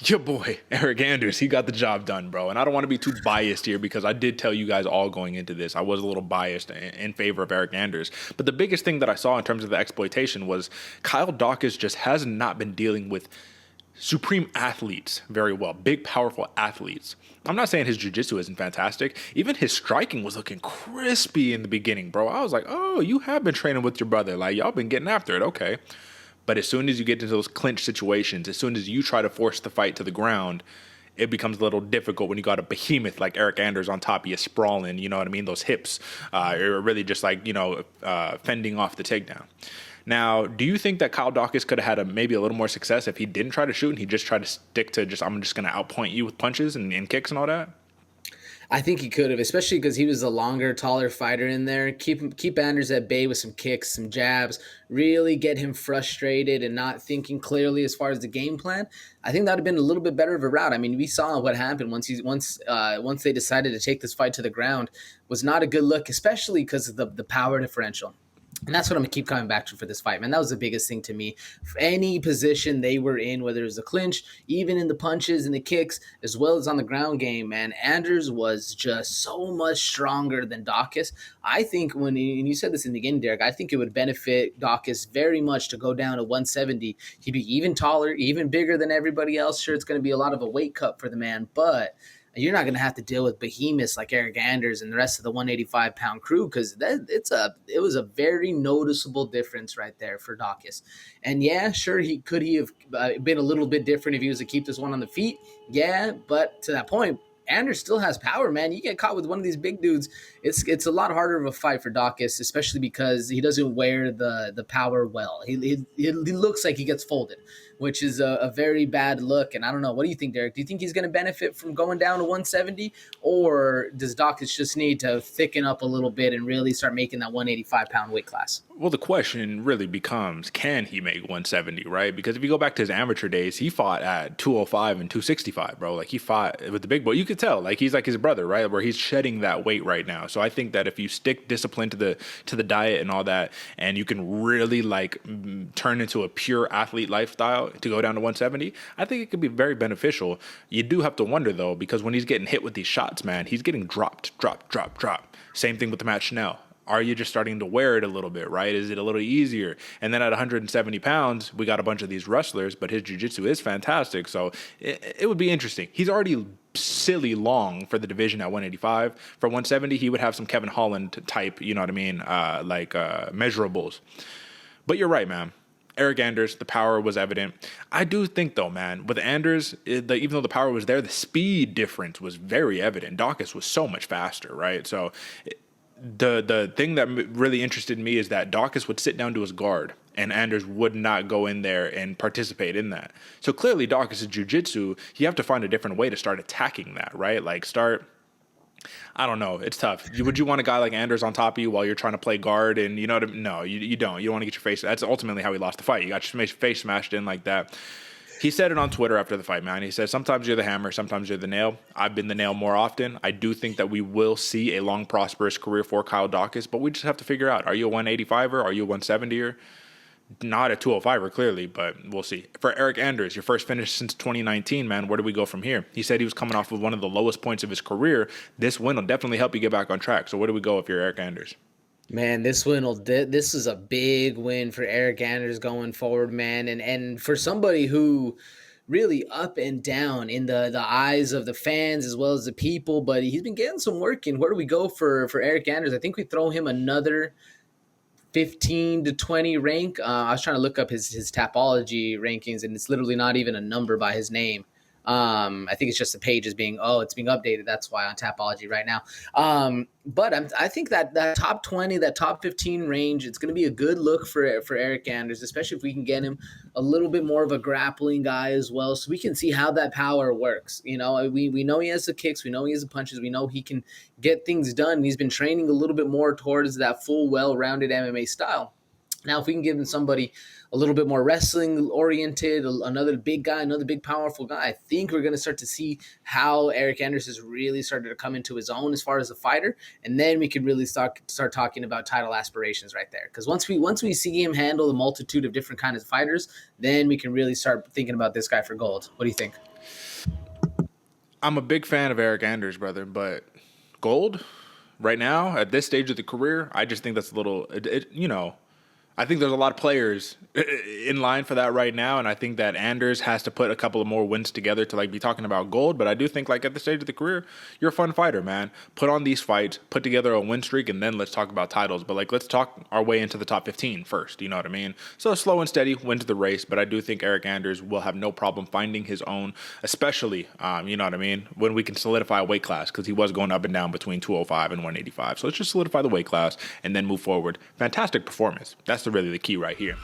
Your boy, Eryk Anders, he got the job done, bro. And I don't want to be too biased here because I did tell you guys all going into this, I was a little biased in favor of Eryk Anders. But the biggest thing that I saw in terms of the exploitation was Kyle Daukaus just has not been dealing with supreme athletes very well, big, powerful athletes. I'm not saying his jiu-jitsu isn't fantastic. Even his striking was looking crispy in the beginning, bro. I was like, oh, you have been training with your brother. Like, y'all been getting after it. Okay. But as soon as you get into those clinch situations, as soon as you try to force the fight to the ground, it becomes a little difficult when you got a behemoth like Eryk Anders on top of you sprawling, you know what I mean? Those hips are really just like, fending off the takedown. Now, do you think that Kyle Daukaus could have had maybe a little more success if he didn't try to shoot and he just tried to stick to I'm just going to outpoint you with punches and kicks and all that? I think he could have, especially because he was a longer, taller fighter in there. Keep Anders at bay with some kicks, some jabs, really get him frustrated and not thinking clearly as far as the game plan. I think that would have been a little bit better of a route. I mean, we saw what happened once they decided to take this fight to the ground. Was not a good look, especially because of the power differential. And that's what I'm going to keep coming back to for this fight, man. That was the biggest thing to me. For any position they were in, whether it was the clinch, even in the punches and the kicks, as well as on the ground game, man, Anders was just so much stronger than Daukaus. I think and you said this in the beginning, Derek, I think it would benefit Daukaus very much to go down to 170. He'd be even taller, even bigger than everybody else. Sure, it's going to be a lot of a weight cut for the man, but you're not going to have to deal with behemoths like Eryk Anders and the rest of the 185-pound crew because it was a very noticeable difference right there for Daukaus. And yeah, sure, he have been a little bit different if he was to keep this one on the feet. Yeah, but to that point, Anders still has power, man. You get caught with one of these big dudes, it's a lot harder of a fight for Daukaus, especially because he doesn't wear the power well. He looks like he gets folded, which is a very bad look. And I don't know. What do you think, Derek? Do you think he's going to benefit from going down to 170? Or does Daukaus just need to thicken up a little bit and really start making that 185-pound weight class? Well, the question really becomes, can he make 170, right? Because if you go back to his amateur days, he fought at 205 and 265, bro. Like, he fought with the big boy. You could tell, like, he's like his brother, right? Where he's shedding that weight right now. So I think that if you stick discipline to the diet and all that, and you can really, like, turn into a pure athlete lifestyle to go down to 170, I think it could be very beneficial. You do have to wonder, though, because when he's getting hit with these shots, man, he's getting dropped. Same thing with the Matt Schnell. Are you just starting to wear it a little bit, right? Is it a little easier? And then at 170 pounds, we got a bunch of these wrestlers, but his jiu-jitsu is fantastic. So it would be interesting. He's already silly long for the division at 185. For 170, he would have some Kevin Holland type, you know what I mean, measurables. But you're right, man. Eryk Anders, the power was evident. I do think, though, man, with Anders, even though the power was there, the speed difference was very evident. Daukaus was so much faster, right? So the thing that really interested me is that Daukaus would sit down to his guard and Anders would not go in there and participate in that. So clearly Daukaus' jiu-jitsu, you have to find a different way to start attacking that, right? Like I don't know. It's tough. Would you want a guy like Anders on top of you while you're trying to play guard? And you know what I mean? No, you don't. You don't want to get your face. That's ultimately how he lost the fight. You got your face smashed in like that. He said it on Twitter after the fight, man. He said, sometimes you're the hammer, sometimes you're the nail. I've been the nail more often. I do think that we will see a long, prosperous career for Kyle Daukaus, but we just have to figure out, are you a 185er? Are you a 170er? Not a 205er, clearly, but we'll see. For Eryk Anders, your first finish since 2019, man, where do we go from here? He said he was coming off of one of the lowest points of his career. This win will definitely help you get back on track. So where do we go if you're Eryk Anders? Man, this is a big win for Eryk Anders going forward, man. And for somebody who really up and down in the eyes of the fans as well as the people, but he's been getting some work in. Where do we go for Eryk Anders? I think we throw him another 15 to 20 rank. I was trying to look up his Tapology rankings, and it's literally not even a number by his name. I think it's just the page is it's being updated. That's why on Tapology right now. But I think that top 20, that top 15 range, it's going to be a good look for Eryk Anders, especially if we can get him a little bit more of a grappling guy as well, so we can see how that power works. You know, we know he has the kicks, we know he has the punches, we know he can get things done. He's been training a little bit more towards that full, well-rounded MMA style. Now, if we can give him somebody a little bit more wrestling oriented, another big guy, another big powerful guy, I think we're going to start to see how Eryk Anders has really started to come into his own as far as a fighter. And then we can really start talking about title aspirations right there. Because once we see him handle a multitude of different kinds of fighters, then we can really start thinking about this guy for gold. What do you think? I'm a big fan of Eryk Anders, brother, but gold right now at this stage of the career, I just think that's a little, I think there's a lot of players in line for that right now, and I think that Anders has to put a couple of more wins together to like be talking about gold. But I do think like at this stage of the career, you're a fun fighter, man. Put on these fights, put together a win streak, and then let's talk about titles. But like let's talk our way into the top 15 first. You know what I mean? So slow and steady wins the race. But I do think Eryk Anders will have no problem finding his own, especially you know what I mean, when we can solidify a weight class, because he was going up and down between 205 and 185. So let's just solidify the weight class and then move forward. Fantastic performance. That's really the key right here.